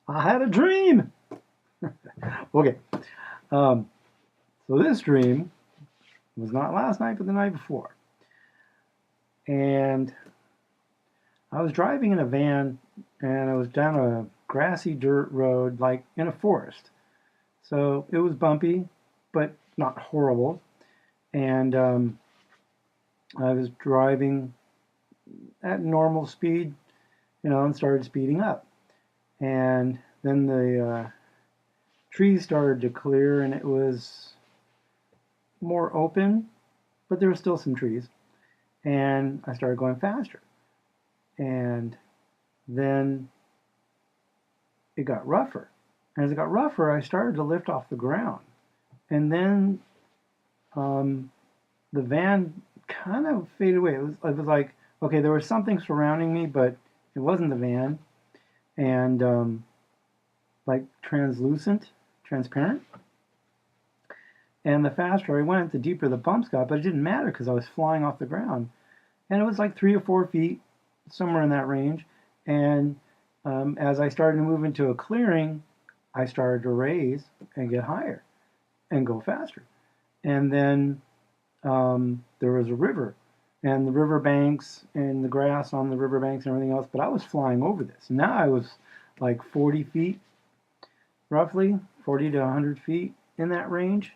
I had a dream. Okay, um, so this dream was not last night, but the night before. And I was driving in a van, and I was down a grassy dirt road, like in a forest. So it was bumpy, but not horrible. And I was driving at normal speed, and started speeding up. And then the trees started to clear, and it was more open, but there were still some trees. And I started going faster. And then it got rougher. And as it got rougher, I started to lift off the ground. And then um, the van kind of faded away. It was like, okay, there was something surrounding me, but it wasn't the van. And like transparent. And the faster I went, the deeper the bumps got, but it didn't matter because I was flying off the ground. And it was like 3 or 4 feet, somewhere in that range. And as I started to move into a clearing, I started to raise and get higher and go faster. And then there was a river, and the river banks and the grass on the river banks and everything else. But I was flying over this. Now I was like 40 feet, roughly 40 to 100 feet in that range.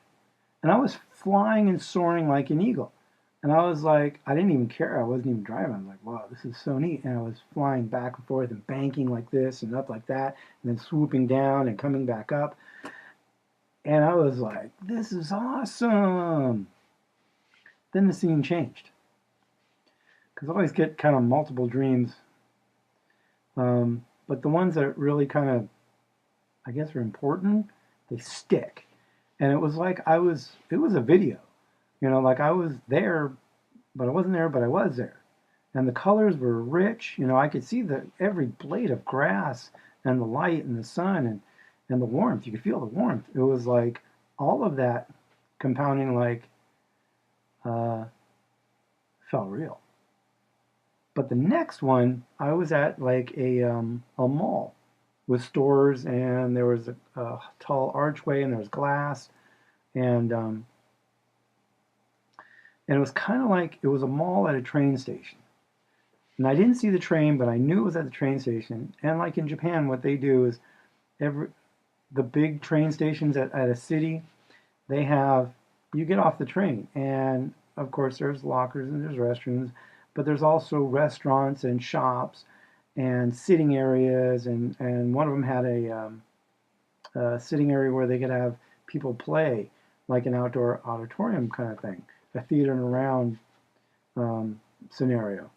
And I was flying and soaring like an eagle. And I was like, I didn't even care. I wasn't even driving. I was like, wow, this is so neat. And I was flying back and forth and banking like this and up like that, and then swooping down and coming back up. And I was like, this is awesome. Then the scene changed. Because I always get kind of multiple dreams. But the ones that really kind of, I guess, are important, they stick. And it was like it was a video. Like I was there, but I wasn't there, but I was there. And the colors were rich. I could see every blade of grass and the light and the sun and the warmth. You could feel the warmth. It was like all of that compounding like uh, felt real. But the next one, I was at like a mall with stores, and there was a tall archway, and there was glass, and it was kind of like it was a mall at a train station. And I didn't see the train, but I knew it was at the train station. And like in Japan, what they do is every the big train stations at a city, they have you get off the train, and of course there's lockers and there's restrooms, but there's also restaurants and shops and sitting areas, and one of them had a sitting area where they could have people play, like an outdoor auditorium kind of thing, a theater and around scenario.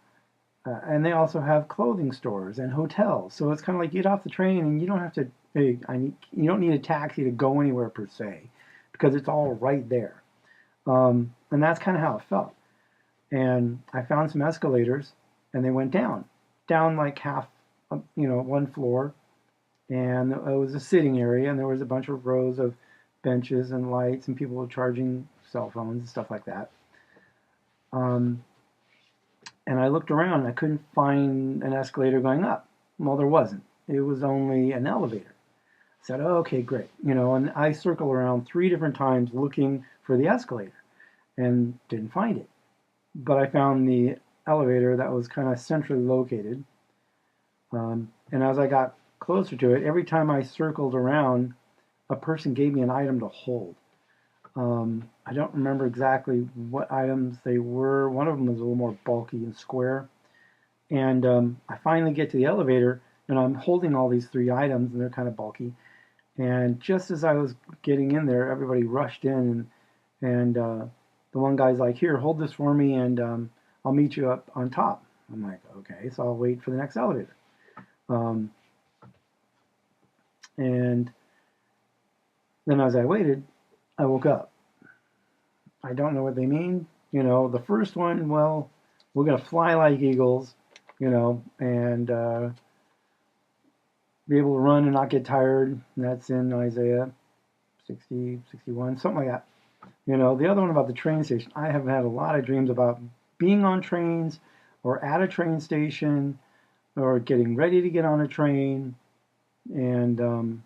And they also have clothing stores and hotels. So it's kind of like you get off the train and you don't have to, hey, you don't need a taxi to go anywhere per se, because it's all right there. And that's kind of how it felt. And I found some escalators, and they went down like half, one floor. And it was a sitting area, and there was a bunch of rows of benches and lights, and people charging cell phones and stuff like that. Um, and I looked around and I couldn't find an escalator going up. Well, there wasn't. It was only an elevator. I said, oh, okay, great. And I circled around 3 different times looking for the escalator and didn't find it. But I found the elevator that was kind of centrally located. And as I got closer to it, every time I circled around, a person gave me an item to hold. I don't remember exactly what items they were. One of them was a little more bulky and square. And I finally get to the elevator, and I'm holding all these 3 items, and they're kind of bulky. And just as I was getting in there, everybody rushed in, and the one guy's like, "Here, hold this for me, and I'll meet you up on top." I'm like, "Okay," so I'll wait for the next elevator. Um, and then as I waited, I woke up. I don't know what they mean. The first one, well, we're going to fly like eagles, and be able to run and not get tired. And that's in Isaiah 60, 61, something like that. The other one about the train station, I have had a lot of dreams about being on trains or at a train station or getting ready to get on a train. And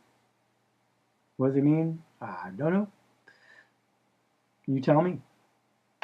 what does it mean? I don't know. You tell me.